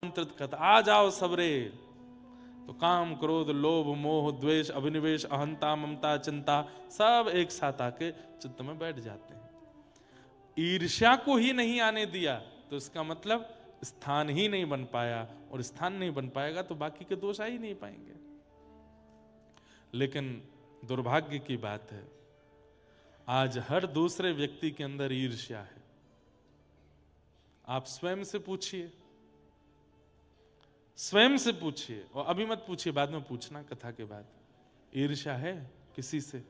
आमंत्रित करता, आ जाओ सबरे। तो काम, क्रोध, लोभ, मोह, द्वेष, अभिनिवेश, अहंता, ममता, चिंता सब एक साथ आके चित्त में बैठ जाते हैं। ईर्ष्या को ही नहीं आने दिया तो इसका मतलब स्थान ही नहीं बन पाया, और स्थान नहीं बन पाएगा तो बाकी के दोष आ ही नहीं पाएंगे। लेकिन दुर्भाग्य की बात है, आज हर दूसरे व्यक्ति के अंदर ईर्ष्या है। आप स्वयं से पूछिए, स्वयं से पूछिए, और अभी मत पूछिए, बाद में पूछना कथा के बाद। ईर्ष्या है किसी से?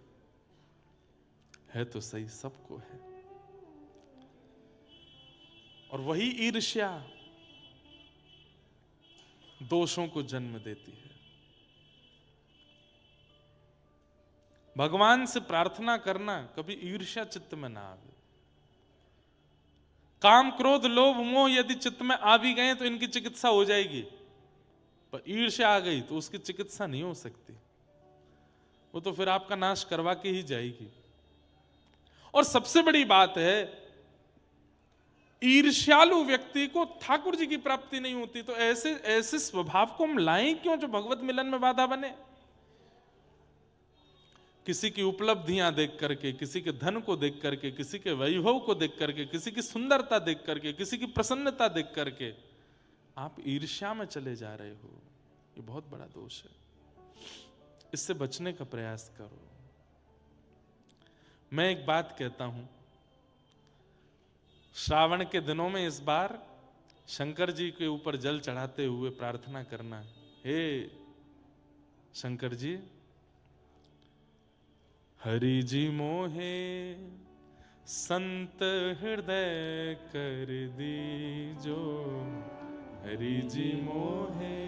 है तो सही, सबको है। और वही ईर्ष्या दोषों को जन्म देती है। भगवान से प्रार्थना करना, कभी ईर्ष्या चित्त में ना आवे। काम, क्रोध, लोभ, मोह यदि चित्त में आ भी गए तो इनकी चिकित्सा हो जाएगी, पर ईर्ष्या आ गई तो उसकी चिकित्सा नहीं हो सकती। वो तो फिर आपका नाश करवा के ही जाएगी। और सबसे बड़ी बात है, ईर्ष्यालु व्यक्ति को ठाकुर जी की प्राप्ति नहीं होती। तो ऐसे ऐसे स्वभाव को हम लाएं क्यों जो भगवत मिलन में बाधा बने? किसी की उपलब्धियां देख करके, किसी के धन को देख करके, किसी के वैभव को देख करके, किसी की सुंदरता देख करके, किसी की प्रसन्नता देख करके आप ईर्ष्या में चले जा रहे हो। ये बहुत बड़ा दोष है। इससे बचने का प्रयास करो। मैं एक बात कहता हूं, श्रावण के दिनों में इस बार शंकर जी के ऊपर जल चढ़ाते हुए प्रार्थना करना, हे शंकर जी, हरि जी मोहे संत हृदय कर दीजो, हरि जी मोहे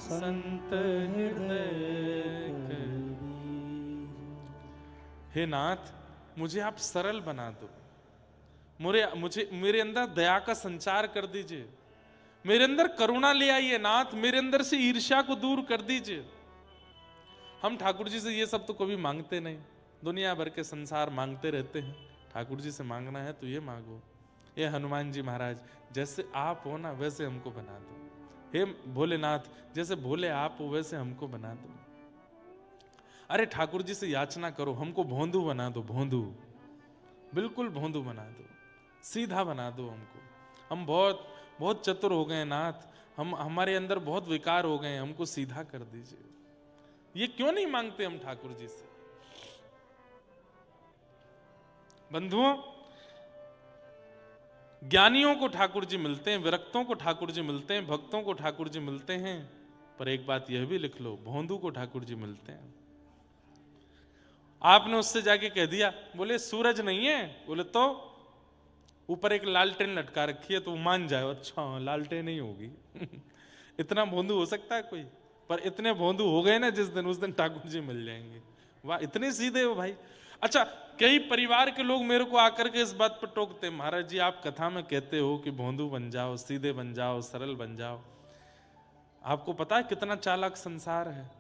संत हृदय कर दीजो। हे नाथ, मुझे आप सरल बना दो, मेरे अंदर दया का संचार कर दीजिए, मेरे अंदर करुणा ले आइए नाथ, मेरे अंदर से ईर्ष्या को दूर कर दीजिए। हम ठाकुर जी से ये सब तो कभी मांगते नहीं, दुनिया भर के संसार मांगते रहते हैं। ठाकुर जी से मांगना है तो ये मांगो, ये हनुमान जी महाराज जैसे आप हो ना वैसे हमको बना दो, हे भोलेनाथ जैसे भोले आप हो वैसे हमको बना दो। अरे ठाकुर जी से याचना करो, हमको भोंदू बना दो, भोंदू, बिल्कुल भोंदू बना दो, सीधा बना दो हमको। हम बहुत बहुत चतुर हो गए नाथ, हमारे अंदर बहुत विकार हो गए, हमको सीधा कर दीजिए। ये क्यों नहीं मांगते हम ठाकुर जी से? बंधुओं, ज्ञानियों को ठाकुर जी मिलते हैं, विरक्तों को ठाकुर जी मिलते हैं, भक्तों को ठाकुर जी मिलते हैं, पर एक बात यह भी लिख लो, भोंदू को ठाकुर जी मिलते हैं। आपने उससे जाके कह दिया, बोले सूरज नहीं है, बोले तो ऊपर एक लालटेन लटका रखी है, तो मान जाए, अच्छा लालटेन नहीं होगी। इतना भोंदू हो सकता है कोई? पर इतने भोंदू हो गए ना जिस दिन, उस दिन ठाकुर जी मिल जाएंगे। वाह, इतने सीधे हो भाई। अच्छा, कई परिवार के लोग मेरे को आकर के इस बात पर टोकते, महाराज जी आप कथा में कहते हो कि भोंदू बन जाओ, सीधे बन जाओ, सरल बन जाओ। आपको पता है कितना चालाक संसार है?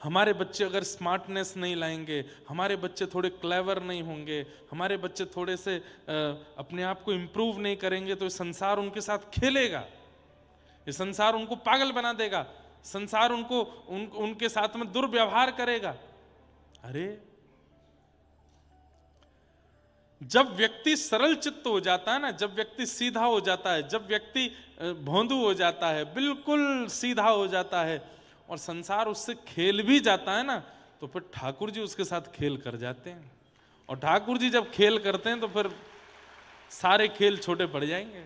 हमारे बच्चे अगर स्मार्टनेस नहीं लाएंगे, हमारे बच्चे थोड़े क्लेवर नहीं होंगे, हमारे बच्चे थोड़े से अपने आप को इंप्रूव नहीं करेंगे, तो संसार उनके साथ खेलेगा, ये संसार उनको पागल बना देगा, संसार उनके साथ में दुर्व्यवहार करेगा। अरे जब व्यक्ति सरल चित्त हो जाता है ना, जब व्यक्ति सीधा हो जाता है, जब व्यक्ति भोंदू हो जाता है, बिल्कुल सीधा हो जाता है, और संसार उससे खेल भी जाता है ना, तो फिर ठाकुर जी उसके साथ खेल कर जाते हैं। और ठाकुर जी जब खेल करते हैं तो फिर सारे खेल छोटे पड़ जाएंगे।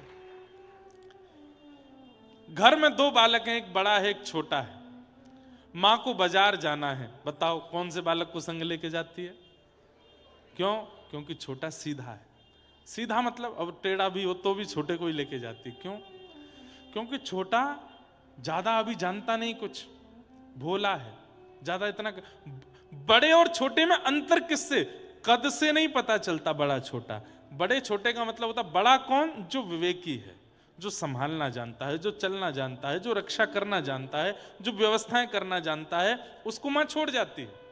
घर में दो बालक हैं, एक बड़ा है एक छोटा है। मां को बाजार जाना है, बताओ कौन से बालक को संग लेके जाती है? क्यों? क्योंकि छोटा सीधा है। सीधा मतलब अब टेढ़ा भी हो तो भी छोटे को ही लेके जाती। क्यों? क्योंकि छोटा ज्यादा अभी जानता नहीं कुछ, भोला है, ज्यादा इतना। बड़े और छोटे में अंतर किससे? कद से नहीं पता चलता बड़ा छोटा। बड़े छोटे का मतलब होता बड़ा कौन? जो विवेकी है, जो संभालना जानता है, जो चलना जानता है, जो रक्षा करना जानता है, जो व्यवस्थाएं करना जानता है, उसको मां छोड़ जाती है।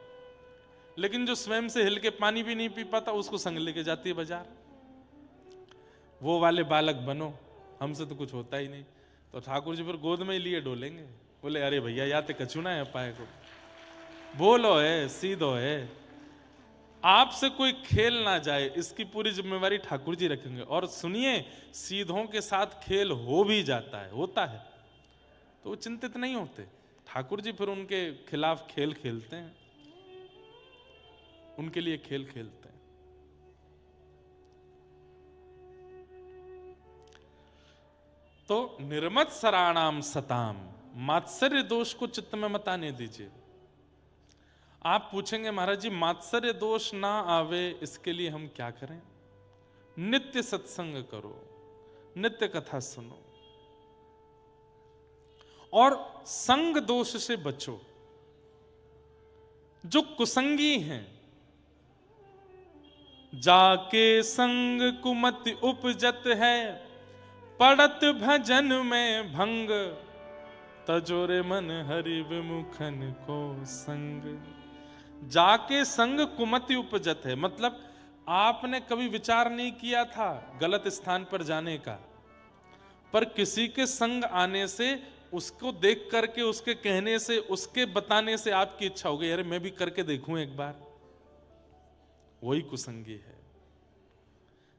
लेकिन जो स्वयं से हिल के पानी भी नहीं पी पाता, उसको संग लेके जाती है बाजार। वो वाले बालक बनो, हमसे तो कुछ होता ही नहीं। तो ठाकुर जी फिर गोद में ही लिए डोलेंगे, बोले अरे भैया या तो कछु ना है पाए को, बोलो है सीधो है, आपसे कोई खेल ना जाए, इसकी पूरी जिम्मेवारी ठाकुर जी रखेंगे। और सुनिए, सीधों के साथ खेल हो भी जाता है, होता है, तो वो चिंतित नहीं होते, ठाकुर जी फिर उनके खिलाफ खेल खेलते हैं, उनके लिए खेल खेलते हैं। तो निर्मत सराणाम सताम, मात्सर्य दोष को चित्त में मत आने दीजिए। आप पूछेंगे महाराज जी मात्सर्य दोष ना आवे इसके लिए हम क्या करें? नित्य सत्संग करो, नित्य कथा सुनो, और संग दोष से बचो। जो कुसंगी हैं, जाके संग कुमति उपजत है, पड़त भजन में भंग, तजोरे मन हरि विमुखन को संग। जाके संग कुमति उपजत है, मतलब आपने कभी विचार नहीं किया था गलत स्थान पर जाने का, पर किसी के संग आने से, उसको देख करके, उसके कहने से, उसके बताने से आपकी इच्छा हो गई अरे मैं भी करके देखूं एक बार, वही कुसंगी है।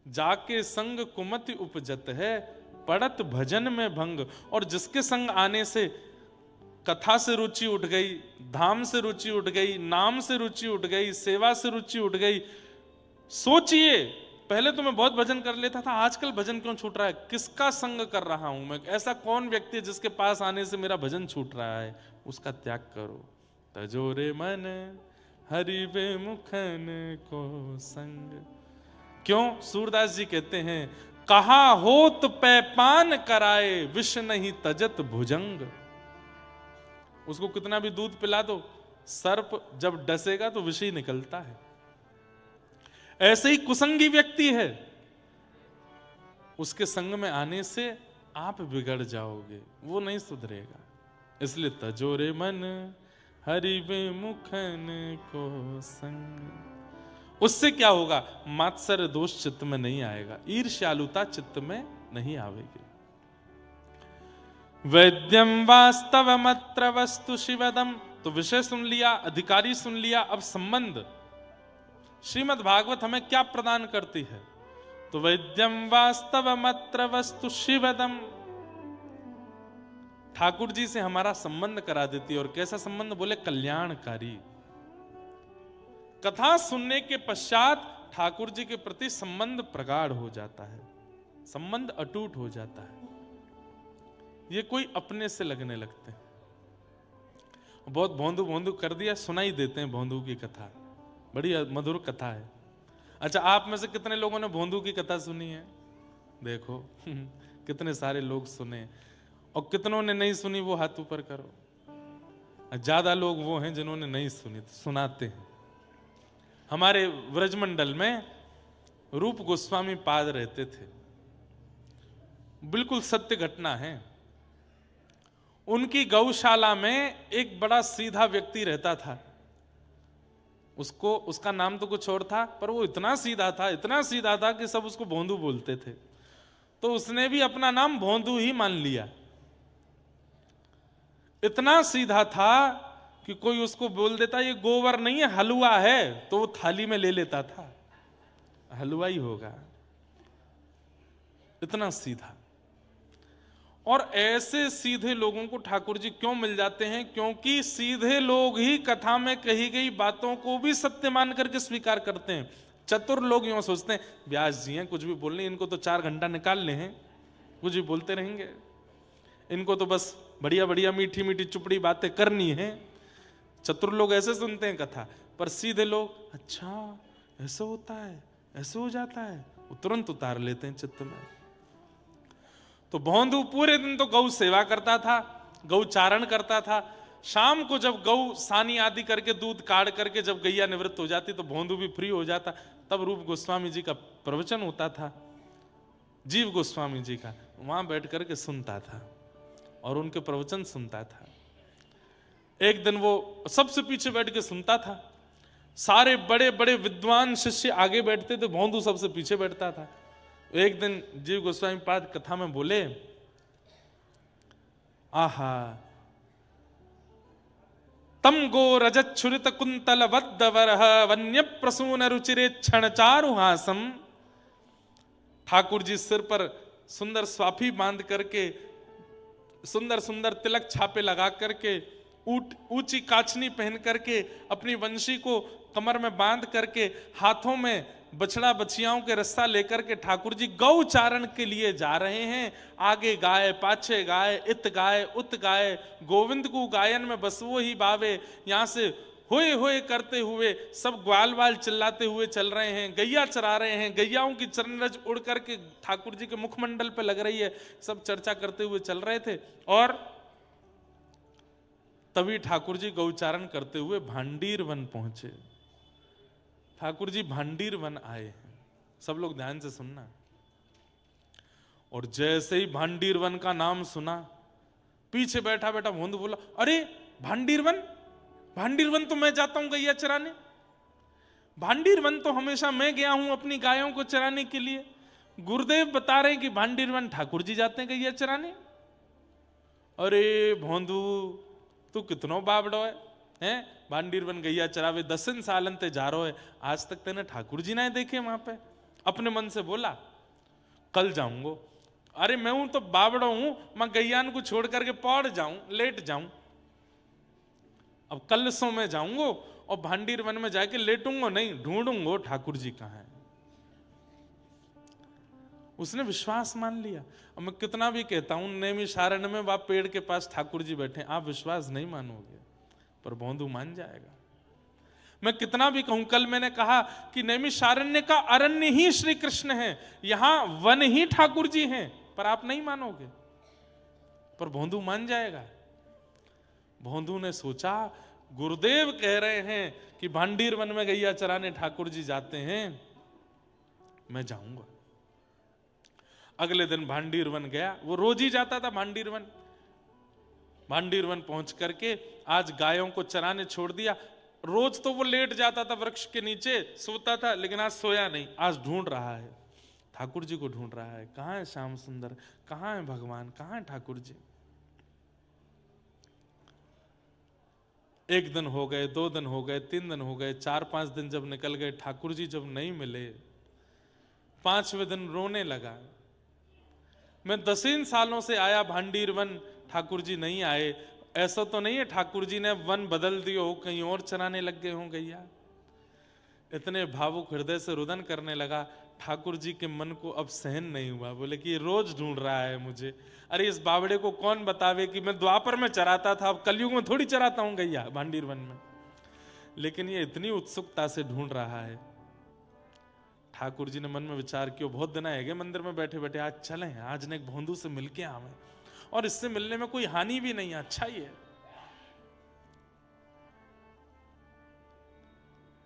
जाके संग कुमति उपजत है, पड़त भजन में भंग। और जिसके संग आने से कथा से रुचि उठ गई, धाम से रुचि उठ गई, नाम से रुचि उठ गई, सेवा से रुचि उठ गई, सोचिए पहले तो मैं बहुत भजन कर लेता था, आजकल भजन क्यों छूट रहा है? किसका संग कर रहा हूं मैं? ऐसा कौन व्यक्ति है जिसके पास आने से मेरा भजन छूट रहा है? उसका त्याग करो। तजोरे मन हरि विमुखन को संग। क्यों? सूरदास जी कहते हैं, कहा होत पैपान कराए, विष नहीं तजत भुजंग। उसको कितना भी दूध पिला दो, सर्प जब डसेगा तो विष ही निकलता है। ऐसे ही कुसंगी व्यक्ति है, उसके संग में आने से आप बिगड़ जाओगे, वो नहीं सुधरेगा। इसलिए तजोरे मन हरि विमुखन को संग। उससे क्या होगा? मात्सर्य दोष चित्त में नहीं आएगा, ईर्ष्यालुता चित्त में नहीं आवेगी। वैद्यम वास्तव मत्र वस्तु शिवदम। तो विषय सुन लिया, अधिकारी सुन लिया, अब संबंध। श्रीमद् भागवत हमें क्या प्रदान करती है? तो वैद्यम वास्तव मत्र वस्तु शिवदम, ठाकुर जी से हमारा संबंध करा देती है। और कैसा संबंध? बोले कल्याणकारी। कथा सुनने के पश्चात ठाकुर जी के प्रति संबंध प्रगाढ़ हो जाता है, संबंध अटूट हो जाता है, ये कोई अपने से लगने लगते हैं। बहुत भोंदू भोंदू कर दिया, सुनाई देते हैं भोंदू की कथा, बड़ी मधुर कथा है। अच्छा, आप में से कितने लोगों ने भोंदू की कथा सुनी है? देखो कितने सारे लोग सुने, और कितनों ने नहीं सुनी वो हाथ ऊपर करो। ज्यादा लोग वो हैं जिन्होंने नहीं सुनी, तो सुनाते हैं। हमारे व्रजमंडल में रूप गोस्वामी पाद रहते थे, बिल्कुल सत्य घटना है। उनकी गौशाला में एक बड़ा सीधा व्यक्ति रहता था। उसको, उसका नाम तो कुछ और था, पर वो इतना सीधा था, इतना सीधा था कि सब उसको भोंदू बोलते थे। तो उसने भी अपना नाम भोंदू ही मान लिया। इतना सीधा था कि कोई उसको बोल देता ये गोबर नहीं है हलवा है, तो वो थाली में ले लेता था, हलवा ही होगा, इतना सीधा। और ऐसे सीधे लोगों को ठाकुर जी क्यों मिल जाते हैं? क्योंकि सीधे लोग ही कथा में कही गई बातों को भी सत्य मान करके स्वीकार करते हैं। चतुर लोग यूं सोचते हैं व्यास जी हैं, कुछ भी बोलने, इनको तो 4 घंटा निकालने हैं, कुछ भी बोलते रहेंगे, इनको तो बस बढ़िया बढ़िया मीठी मीठी चुपड़ी बातें करनी है। चतुर लोग ऐसे सुनते हैं कथा, पर सीधे लोग अच्छा ऐसा होता है, ऐसे हो जाता है, वो तुरंत उतार लेते हैं चित्त में। तो भोंदू पूरे दिन तो गौ सेवा करता था, गौ चारण करता था। शाम को जब गौ सानी आदि करके दूध काढ़ करके जब गैया निवृत्त हो जाती तो भोंदू भी फ्री हो जाता। तब रूप गोस्वामी जी का प्रवचन होता था, जीव गोस्वामी जी का, वहां बैठ करके सुनता था और उनके प्रवचन सुनता था। एक दिन वो सबसे पीछे बैठ के सुनता था, सारे बड़े बड़े विद्वान शिष्य आगे बैठते थे, भोंदू सबसे पीछे बैठता था। एक दिन जीव गोस्वामी पाद कथा में बोले आहा, तम गो रजत छुरित कुंतल वद्दवरह वन्य प्रसून रुचिरे क्षण चारुहासम। ठाकुर जी सिर पर सुंदर स्वाफी बांध करके, सुंदर सुंदर तिलक छापे लगा करके, ऊंची काछनी पहन करके, अपनी वंशी को कमर में बांध करके, हाथों में बछड़ा बछियाओं के रस्सा लेकर के ठाकुर जी गौ चारण के लिए जा रहे हैं। आगे गाय, पाछे गाय, इत गाय, उत गाय, गोविंद को गायन में बसवो ही बावे। यहां से होए होए करते हुए सब ग्वाल वाल चिल्लाते हुए चल रहे हैं, गैया चरा रहे हैं, गैयाओं की चरणरज उड़ करके ठाकुर जी के मुखमंडल पे लग रही है। सब चर्चा करते हुए चल रहे थे। और तभी ठाकुर जी गौचारण करते हुए भांडीर वन पहुंचे। ठाकुर जी भांडीर वन आए हैं, सब लोग ध्यान से सुनना। और जैसे ही भांडीर वन का नाम सुना, पीछे बैठा बैठा भोंदू बोला, अरे भांडीर वन, भांडीर वन तो मैं जाता हूं गैया चराने। भांडीर वन तो हमेशा मैं गया हूं अपनी गायों को चराने के लिए। गुरुदेव बता रहे हैं कि भांडीर वन ठाकुर जी जाते हैं गैया चराने। अरे भोंदू, तू कितनो बाबड़ो है? भांडीर वन गैया चरावे 10 सालन ते जा रहो है, आज तक तेने ठाकुर जी ना देखे वहां पे। अपने मन से बोला कल जाऊंगो। अरे मैं हूं तो बाबड़ो हूं, मैं गैयान को छोड़ करके पौड़ जाऊं, लेट जाऊं। अब कल सो मैं जाऊंगो और भांडीर वन में जाके लेटूंगो नहीं, ढूंढूंगो ठाकुर जी कहां है। उसने विश्वास मान लिया। अब मैं कितना भी कहता हूं नैमिषारण्य में वह पेड़ के पास ठाकुर जी बैठे, आप विश्वास नहीं मानोगे, पर भोंदू मान जाएगा। मैं कितना भी कहूं, कल मैंने कहा कि नैमिषारण्य का अरण्य ही श्री कृष्ण है, यहां वन ही ठाकुर जी हैं, पर आप नहीं मानोगे, पर भोंदू मान जाएगा। भोंदू ने सोचा गुरुदेव कह रहे हैं कि भांडीर वन में गैया चराने ठाकुर जी जाते हैं, मैं जाऊंगा। अगले दिन भांडीर वन गया, वो रोज ही जाता था भांडीर वन। भांडीर वन पहुंच करके आज गायों को चराने छोड़ दिया। रोज तो वो लेट जाता था वृक्ष के नीचे, सोता था, लेकिन आज सोया नहीं, आज ढूंढ रहा है, ठाकुर जी को ढूंढ रहा है। कहां है श्याम सुंदर, कहां है भगवान, कहां है ठाकुर जी। 1 दिन हो गए, 2 दिन हो गए, 3 दिन हो गए, 4-5 दिन जब निकल गए, ठाकुर जी जब नहीं मिले, 5वें दिन रोने लगा। मैं 10 सालों से आया भांडीर वन, ठाकुर जी नहीं आए। ऐसा तो नहीं है ठाकुर जी ने वन बदल दियो हो, कहीं और चराने लग गए हों गैया। इतने भावुक हृदय से रुदन करने लगा। ठाकुर जी के मन को अब सहन नहीं हुआ, बोले कि ये रोज ढूंढ रहा है मुझे। अरे इस बावड़े को कौन बतावे कि मैं द्वापर में चराता था, अब कलयुग में थोड़ी चराता हूं गैया भांडीर वन में। लेकिन ये इतनी उत्सुकता से ढूंढ रहा है। ठाकुर जी ने मन में विचार किया, बहुत दिन आएगे मंदिर में बैठे बैठे, आज चलें, आज ने एक भोंदू से मिलके आवे, और इससे मिलने में कोई हानि भी नहीं है, अच्छा ही है।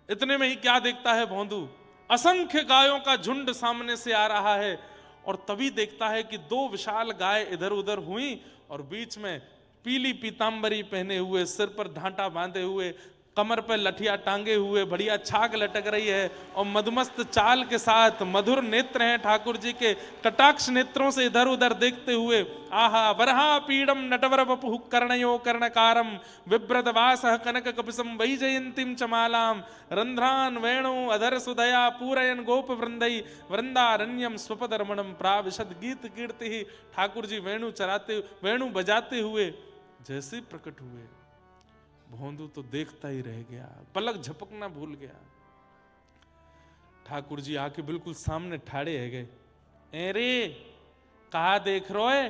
इतने में ही क्या देखता है भोंदू, असंख्य गायों का झुंड सामने से आ रहा है। और तभी देखता है कि 2 विशाल गाय इधर उधर हुई, और बीच में पीली पीतांबरी पहने हुए, सिर पर ढांटा बांधे हुए, कमर पर लठिया टांगे हुए बढ़िया छाग लटक रही है, और मदमस्त चाल के साथ मधुर नेत्र हैं ठाकुर जी के, कटाक्ष नेत्रों से इधर उधर देखते हुए, आहा वरहा पीड़म नटवर वपुः कर्णयो कर्णकारम विभ्रतवासः कनक कपिसं वैजयंतीं चमालाम रंध्रान वेणु अधर सुदया पूरयन गोप वृंदई वृंदारण्यम स्वपदरमणम प्राविशद गीत कीर्ति। ठाकुर जी वेणु चराते, वेणु बजाते हुए जैसे प्रकट हुए, भोंदू तो देखता ही रह गया, पलक झपकना भूल गया। ठाकुर जी आके बिल्कुल सामने ठाड़े है गए। अरे कहा देख रो है?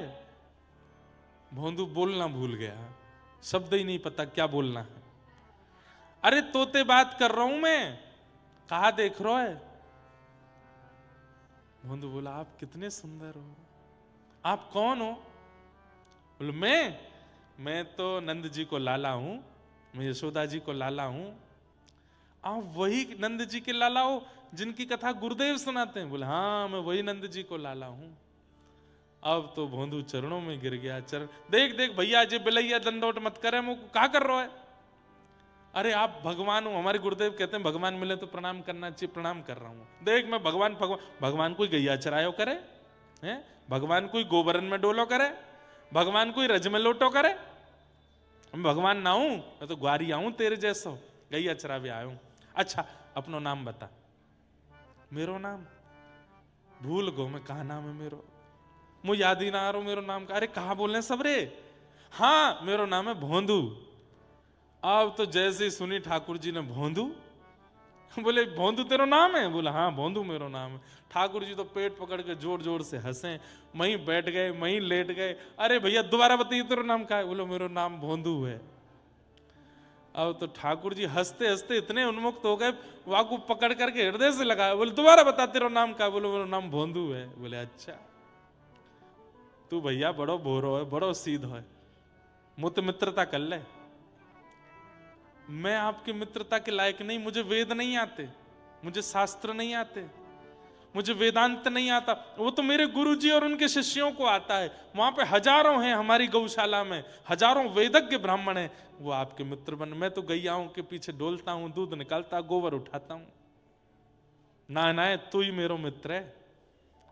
भोंदू बोलना भूल गया, शब्द ही नहीं पता क्या बोलना है। अरे तोते बात कर रहा हूं मैं, कहा देख रो है? भोंदू बोला, आप कितने सुंदर हो, आप कौन हो? बोले मैं तो नंद जी को लाला हूं, मैं यशोदा जी को लाला हूं। आप वही नंद जी के लाला हो जिनकी कथा गुरुदेव सुनाते हैं? बोले हाँ, मैं वही नंद जी को लाला हूं। अब तो भोंदू चरणों में गिर गया। चरण देख देख भैया जी बिलैया दंडोट मत करे, मुझको क्या कर रहा है? अरे आप भगवान हो, हमारे गुरुदेव कहते हैं भगवान मिले तो प्रणाम करना चाहिए, प्रणाम कर रहा हूं। देख मैं भगवान कोई गैया चरायो करे हैं? भगवान कोई गोबरन में डोलो करे? भगवान कोई रज में लोटो करे? भगवान ना हूं मैं तो ग्वारी आऊं तेरे जैसो, गई अचरा भी आऊं। अच्छा अपनो नाम बता। मेरो नाम भूल गो मैं, कहा नाम है मेरो, मुझे याद ही ना आ रहा मेरो नाम का। अरे कहा बोल रहे सब रे? हाँ मेरो नाम है भोंदू। अब तो जैसे ही सुनी ठाकुर जी ने भोंदू, बोले भोंदू तेरा नाम है? बोला हाँ भोंदू मेरो नाम है। ठाकुर जी तो पेट पकड़ के जोर जोर से हंसे, वहीं बैठ गए, वहीं लेट गए। अरे भैया दोबारा बताइए तेरा नाम क्या है? बोलो मेरो नाम भोंदू है। अब तो ठाकुर जी हंसते हंसते इतने उन्मुक्त हो गए, वाकू पकड़ करके हृदय से लगाया। बोले दोबारा बता तेरा नाम क्या? बोलो मेरा नाम भोंदू है। बोले अच्छा तू भैया बड़ो भोरो है, बड़ो सीध है, मुझ मित्रता कर ले। मैं आपकी मित्रता के लायक नहीं, मुझे वेद नहीं आते, मुझे शास्त्र नहीं आते, मुझे वेदांत नहीं आता। वो तो मेरे गुरुजी और उनके शिष्यों को आता है। वहां पे हजारों हैं, हमारी गौशाला में हजारों वेदज्ञ ब्राह्मण हैं, वो आपके मित्र बन। मैं तो गैयाओं के पीछे डोलता हूं, दूध निकालता, गोबर उठाता हूं। ना तू ही मेरो मित्र है,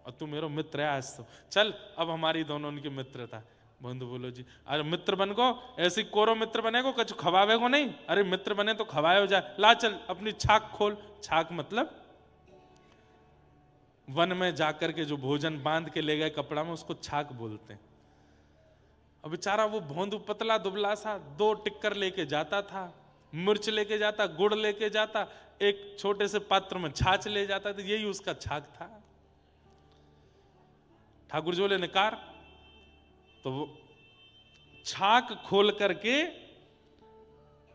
और तू मेरो मित्र है आज तो। चल अब हमारी दोनों उनकी मित्रता। बंधु बोलो जी अरे मित्र बन को ऐसी कोरो मित्र बने को कछु खवावे को नहीं? अरे मित्र बने तो खवाए जाए। ला चल अपनी छाक खोल। छाक मतलब वन में जाकर के जो भोजन बांध के ले गए कपड़ा में, उसको छाक बोलते हैं। अब बेचारा वो भोंदू पतला दुबला सा 2 टिक्कर लेके जाता था, मिर्च लेके जाता, गुड़ लेके जाता, एक छोटे से पात्र में छाछ ले जाता था, यही उसका छाक था। ठाकुर जी बोले निकार। तो वो छाक खोल करके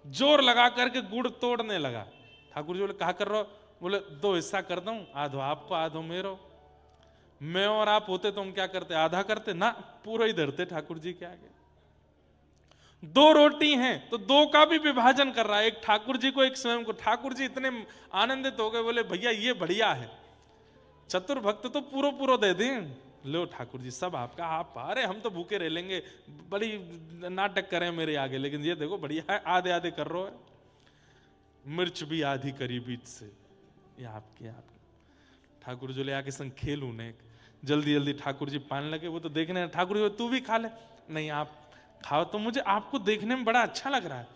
जोर लगा करके गुड़ तोड़ने लगा। ठाकुर जी बोले कहा कर रहे हो? बोले 2 हिस्सा कर दूं, आधो आपको आधो मेरो। मैं और आप होते तो हम क्या करते? आधा करते ना, पूरा ही धरते ठाकुर जी के आगे। 2 रोटी हैं तो 2 का भी विभाजन कर रहा है, एक ठाकुर जी को एक स्वयं को। ठाकुर जी इतने आनंदित हो गए, बोले भैया ये बढ़िया है, चतुर भक्त तो पूरा पूरा दे दें। लो ठाकुर जी सब आपका। आप अरे हम तो भूखे रह लेंगे, बड़ी नाटक करें मेरे आगे, लेकिन ये देखो बढ़िया है, आधे आधे कर रहे हो। मिर्च भी आधी करी बीच से, ये आपकी आपकी। ठाकुर जी ले आके संग खेलू ने, जल्दी जल्दी ठाकुर जी पाने लगे। वो तो देखने, ठाकुर जी तू भी खा ले। नहीं आप खाओ, तो मुझे आपको देखने में बड़ा अच्छा लग रहा है।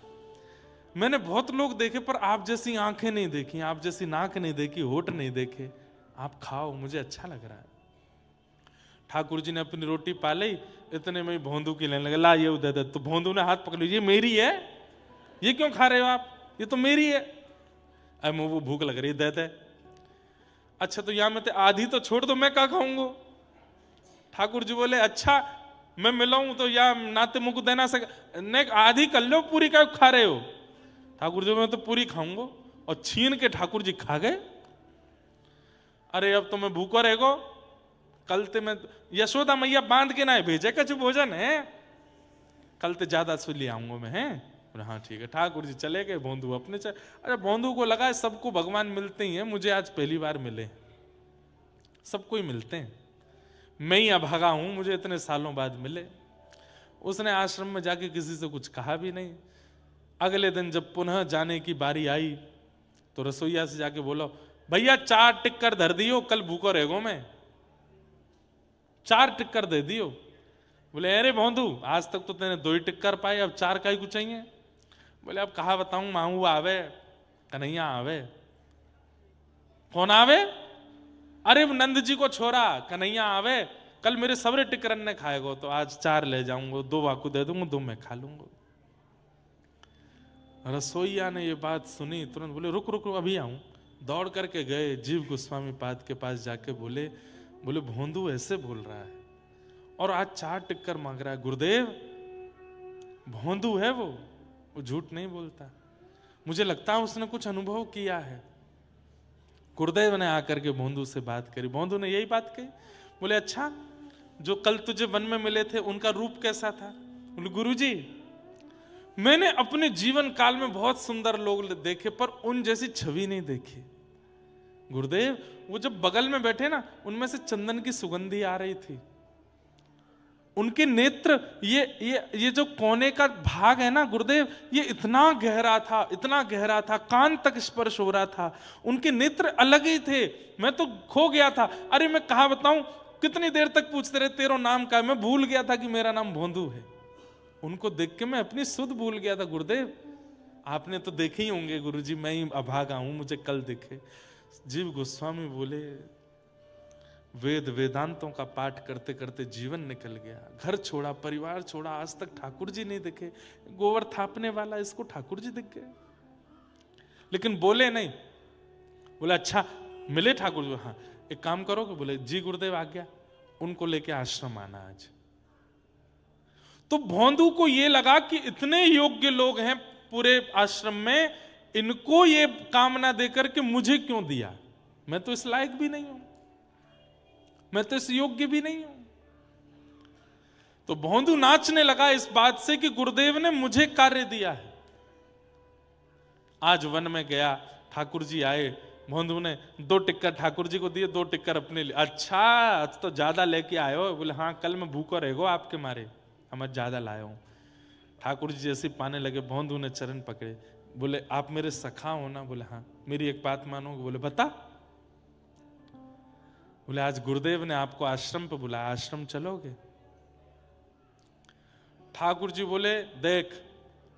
मैंने बहुत लोग देखे पर आप जैसी आंखें नहीं देखी, आप जैसी नाक नहीं देखी, होठ नहीं देखे। आप खाओ, मुझे अच्छा लग रहा है। ठाकुर जी ने अपनी रोटी पा ली, इतने में भोंदू की लेने लगे, ला ये दे दे। तो भोंदू ने हाथ पकड़ लिया, ये मेरी है, ये क्यों खा रहे हो आप? ये तो मेरी है। अब वो भूख लग रही, दे दे। अच्छा तो यहां में आधी तो छोड़ दो, मैं क्या खाऊंगा? ठाकुर जी बोले अच्छा मैं मिलाऊं तो या नाते मुंह को देना सके, आधी कर लो, पूरी क्या खा रहे हो? ठाकुर जी मैं तो पूरी खाऊंगा। और छीन के ठाकुर जी खा गए। अरे अब तो मैं भूखा रहेगो, कल ते मैं यशोदा मैया बांध के ना भेजे कछु भोजन है, कल ते ज्यादा सु ले आऊंगा मैं। है हाँ ठीक है। ठाकुर जी चले गए, भोंदू अपने चले। अरे भोंदू को लगा सबको भगवान मिलते ही हैं, मुझे आज पहली बार मिले। सबको ही मिलते हैं, मैं ही अभागा हूं, मुझे इतने सालों बाद मिले। उसने आश्रम में जाके किसी से कुछ कहा भी नहीं। अगले दिन जब पुनः जाने की बारी आई तो रसोईया से जाके बोलो भैया 4 टिक्कर धर दियो, कल भूखो रहेगो मैं। 4 टिक्कर दे दियो। बोले अरे भोंदू आज तक तो तेने 2 ही टिक्कर पाए, अब 4 का ही कुछ चाहिए? बोले अब कहा बताऊं, माहू आवे, कन्हैया आवे। कौन आवे? अरे नंद जी को छोरा कन्हैया आवे, कल मेरे सबरे टिक्कर ने खाएगो, तो आज 4 ले जाऊंगा, 2 वाकू दे दूंगा, 2 मैं खा लूंगा। रसोईया ने ये बात सुनी, तुरंत बोले रुक रुक अभी आऊं। दौड़ करके गए, जीव गोस्वामी पाद के पास जाके बोले भोंदू ऐसे बोल रहा है और आज 4 टिक्कर मांग रहा है। गुरुदेव भोंदू है वो झूठ नहीं बोलता, मुझे लगता है उसने कुछ अनुभव किया है। गुरुदेव ने आकर के भोंदू से बात करी। भोंदू ने यही बात कही। बोले अच्छा जो कल तुझे वन में मिले थे उनका रूप कैसा था? बोले गुरुजी मैंने अपने जीवन काल में बहुत सुंदर लोग देखे पर उन जैसी छवि नहीं देखी। गुरुदेव वो जब बगल में बैठे ना, उनमें से चंदन की सुगंधी आ रही थी। उनके नेत्र, ये जो कोने का भाग है ना गुरुदेव, ये इतना गहरा था, इतना गहरा था, कान तक स्पर्श हो रहा था। उनके नेत्र अलग ही थे, मैं तो खो गया था। अरे मैं कहा बताऊं, कितनी देर तक पूछते रहे तेरा नाम क्या है? मैं भूल गया था कि मेरा नाम भोंदू है। उनको देख के मैं अपनी सुध भूल गया था। गुरुदेव आपने तो देखे ही होंगे गुरुजी, मैं ही अभागा हूं, मुझे कल दिखे। जीव गोस्वामी बोले वेद वेदांतों का पाठ करते करते जीवन निकल गया, घर छोड़ा, परिवार छोड़ा, आज तक ठाकुर जी नहीं दिखे। गोबर थापने वाला इसको ठाकुर जी दिख गए, लेकिन बोले नहीं। बोले अच्छा मिले ठाकुर जी? हाँ। एक काम करोगे? बोले जी गुरुदेव आज्ञा। उनको लेके आश्रम आना आज। तो भोंदू को ये लगा कि इतने योग्य लोग हैं पूरे आश्रम में, इनको ये कामना देकर के मुझे क्यों दिया? मैं तो इस लायक भी नहीं हूं, मैं तो इस योग्य भी नहीं हूं। तो भोंदू नाचने लगा इस बात से कि गुरुदेव ने मुझे कार्य दिया है। आज वन में गया, ठाकुर जी आए, भोंदू ने 2 टिक्कर ठाकुर जी को दिए, 2 टिक्कर अपने लिए। अच्छा आज तो ज्यादा लेके आए हो? बोले हाँ कल मैं भूखा रहेगो आपके मारे, हम ज्यादा लाया हूं। ठाकुर जी जैसे पाने लगे, भोंदू ने चरण पकड़े, बोले आप मेरे सखा हो ना? बोले हाँ। मेरी एक बात मानोगे? बोले बता। बोले आज गुरुदेव ने आपको आश्रम पे बुलाया, आश्रम चलोगे? ठाकुर जी बोले देख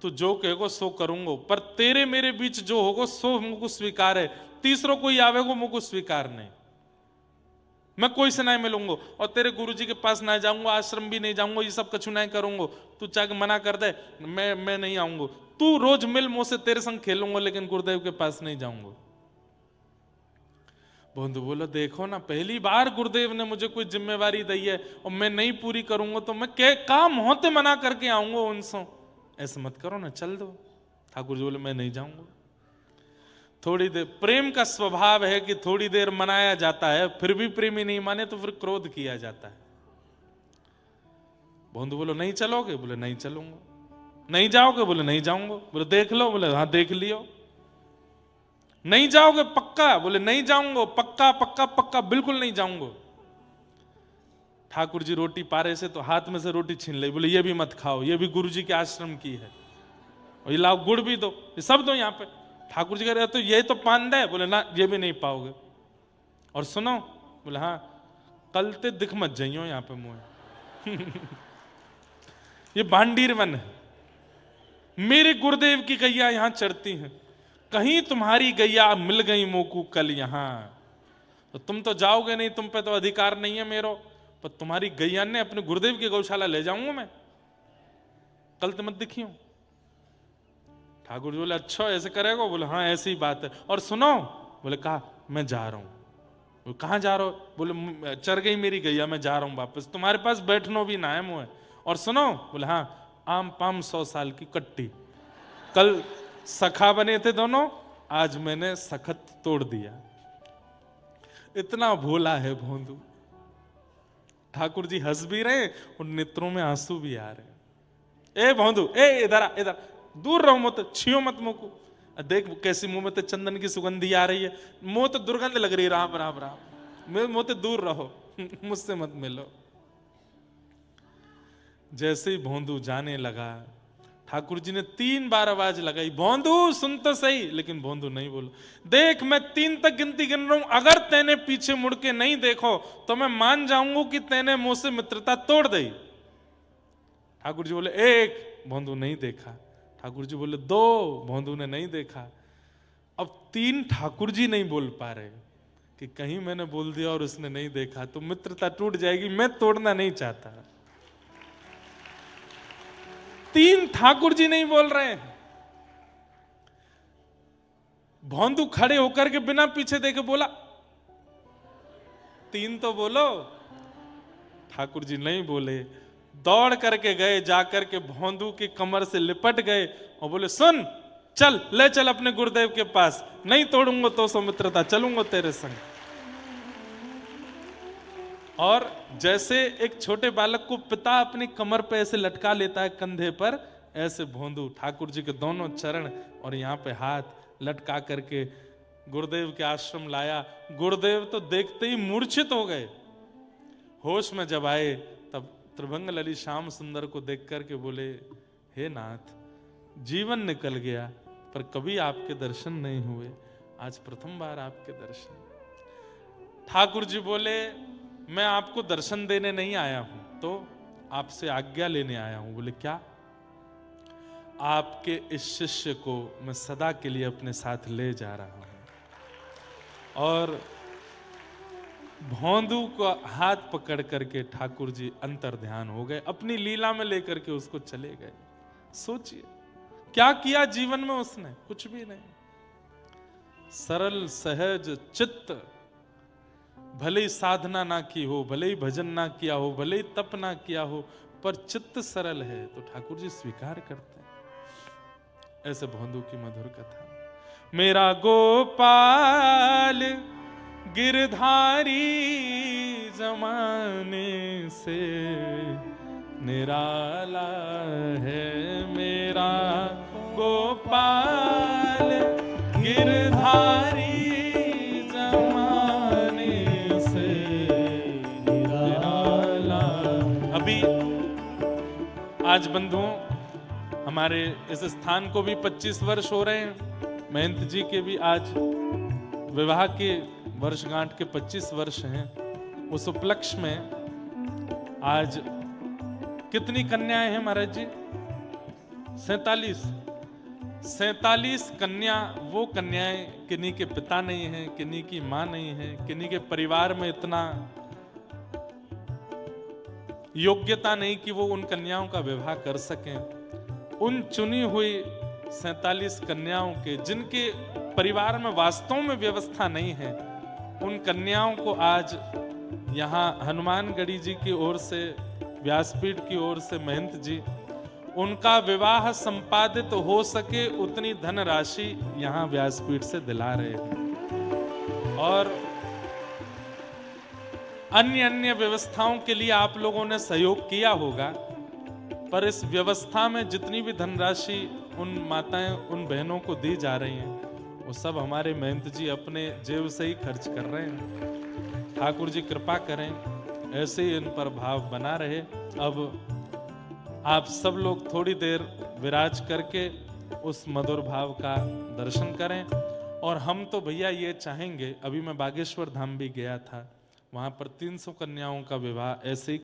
तू जो कहेगो सो करूंगो, पर तेरे मेरे बीच जो होगो सो मुझको स्वीकार है, तीसरो कोई आवेगो मुझको स्वीकार नहीं। मैं कोई से नहीं मिलूंगा और तेरे गुरुजी के पास ना जाऊंगा, आश्रम भी नहीं जाऊंगा, ये सब कछु नहीं करूंगा। तू चाहे मना कर दे, मैं नहीं आऊंगा। तू रोज मिल मुझसे, तेरे संग खेलूंगा, लेकिन गुरुदेव के पास नहीं जाऊंगा। भोंदू बोलो देखो ना, पहली बार गुरुदेव ने मुझे कोई जिम्मेवारी दी है और मैं नहीं पूरी करूंगा तो मैं क्या काम होते मना करके आऊंगा उनसे। ऐसा मत करो ना, चल दो। ठाकुर जी बोले मैं नहीं जाऊंगा। थोड़ी देर, प्रेम का स्वभाव है कि थोड़ी देर मनाया जाता है, फिर भी प्रेमी नहीं माने तो फिर क्रोध किया जाता है। भोंदू बोलो नहीं चलोगे? बोले नहीं चलूंगा। नहीं जाओगे? बोले नहीं जाऊंगा। बोले देख लो? बोले हाँ देख लियो। नहीं जाओगे पक्का? बोले नहीं जाऊंगा, पक्का पक्का पक्का बिल्कुल नहीं जाऊंगा। ठाकुर जी रोटी पारे से तो हाथ में से रोटी छीन ली, बोले ये भी मत खाओ, ये भी गुरु जी के आश्रम की है, और ये लाओ गुड़ भी दो, ये सब दो यहाँ पे। ठाकुर जी कह रहे तो ये तो पांडा है? बोले ना ये भी नहीं पाओगे। और सुनो? बोले हाँ कल ते दिख मत जाइयो यहाँ पे मुझे। ये भांडीर वन है, मेरे गुरुदेव की गैया यहां चढ़ती हैं, कहीं तुम्हारी गैया मिल गई मोकू कल यहां तो तुम तो जाओगे नहीं, तुम पे तो अधिकार नहीं है मेरो, पर तुम्हारी गैया ने अपने गुरुदेव की गौशाला ले जाऊंगा मैं, कल तो मत दिखियो। ठाकुर जी बोले अच्छा ऐसे करेगा? बोले हाँ ऐसी ही बात है। और सुनो? बोले कहा मैं जा रहा हूं। कहां जा रहे हो? बोले चर गई मेरी गैया, मैं जा रहा हूं वापस, तुम्हारे पास बैठनो भी ना है मुझे। और सुनो? बोले हाँ आम पाम 100 साल की कट्टी, कल सखा बने थे दोनों, आज मैंने सखत तोड़ दिया। इतना भोला है भोंदू। ठाकुर जी हंस भी रहे और नेत्रों में आंसू भी आ रहे। ए भोंदू, ए इधर इधर, दूर रहो, मत छियो मत मुंह को। देख कैसी मुंह में तो चंदन की सुगंधी आ रही है, मुंह तो दुर्गंध लग रही है, राम राम राम, मुंह तो दूर रहो, मुझसे मत मिलो। जैसे ही भोंदू जाने लगा, ठाकुर जी ने 3 बार आवाज लगाई, भोंदू सुन तो सही, लेकिन भोंदू नहीं बोला। देख मैं 3 तक गिनती गिन रहा हूं, अगर तेने पीछे मुड़ के नहीं देखो तो मैं मान जाऊंगा कि तेने मुझसे मित्रता तोड़ दी। ठाकुर जी बोले 1, भोंदू नहीं देखा। ठाकुर जी बोले 2, भोंदू ने नहीं देखा। अब 3 ठाकुर जी नहीं बोल पा रहे कि कहीं मैंने बोल दिया और उसने नहीं देखा तो मित्रता टूट जाएगी, मैं तोड़ना नहीं चाहता। 3 ठाकुर जी नहीं बोल रहे हैं। भोंदू खड़े होकर के बिना पीछे देखे बोला 3 तो बोलो। ठाकुर जी नहीं बोले, दौड़ करके गए, जाकर के भोंदू की कमर से लिपट गए और बोले सुन चल, ले चल अपने गुरुदेव के पास, नहीं तोड़ूंगा तो सो मित्रता, चलूंगा तेरे संग। और जैसे एक छोटे बालक को पिता अपनी कमर पे ऐसे लटका लेता है कंधे पर, ऐसे भोंदू ठाकुर जी के दोनों चरण और यहाँ पे हाथ लटका करके गुरुदेव के आश्रम लाया। गुरुदेव तो देखते ही मूर्छित हो गए। होश में जब आए तब त्रिभंग लली श्याम सुंदर को देख करके बोले हे नाथ, जीवन निकल गया पर कभी आपके दर्शन नहीं हुए, आज प्रथम बार आपके दर्शन। ठाकुर जी बोले मैं आपको दर्शन देने नहीं आया हूं, तो आपसे आज्ञा लेने आया हूं। बोले क्या? आपके इस शिष्य को मैं सदा के लिए अपने साथ ले जा रहा हूं। और भौंदू को हाथ पकड़ करके ठाकुर जी अंतर ध्यान हो गए, अपनी लीला में लेकर के उसको चले गए। सोचिए क्या किया जीवन में उसने? कुछ भी नहीं। सरल सहज चित्त, भले ही साधना ना की हो, भले ही भजन ना किया हो, भले ही तप ना किया हो, पर चित्त सरल है तो ठाकुर जी स्वीकार करते हैं। ऐसे भौंदू की मधुर कथा। मेरा गोपाल गिरधारी जमाने से निराला है, मेरा गोपाल गिरधारी जमाने से निराला। अभी आज बंधुओं हमारे इस स्थान को भी 25 वर्ष हो रहे हैं। महंत जी के भी आज विवाह के वर्षगांठ के 25 वर्ष हैं। उस उपलक्ष्य में आज कितनी कन्याएं हैं महाराज जी? 47 कन्या। वो कन्याएं किन्हीं के पिता नहीं हैं, किन्हीं की मां नहीं है, किन्हीं के परिवार में इतना योग्यता नहीं कि वो उन कन्याओं का विवाह कर सकें। उन चुनी हुई 47 कन्याओं के, जिनके परिवार में वास्तव में व्यवस्था नहीं है, उन कन्याओं को आज यहाँ हनुमानगढ़ी जी की ओर से, व्यासपीठ की ओर से महंत जी उनका विवाह संपादित हो सके उतनी धनराशि यहाँ व्यासपीठ से दिला रहे हैं। और अन्य व्यवस्थाओं के लिए आप लोगों ने सहयोग किया होगा, पर इस व्यवस्था में जितनी भी धनराशि उन माताएं, उन बहनों को दी जा रही हैं, वो सब हमारे महंत जी अपने जेब से ही खर्च कर रहे हैं। ठाकुर जी कृपा करें, ऐसे ही इन पर भाव बना रहे। अब आप सब लोग थोड़ी देर विराज करके उस मधुर भाव का दर्शन करें। और हम तो भैया ये चाहेंगे, अभी मैं बागेश्वर धाम भी गया था, वहां पर 300 कन्याओं का विवाह ऐसे ही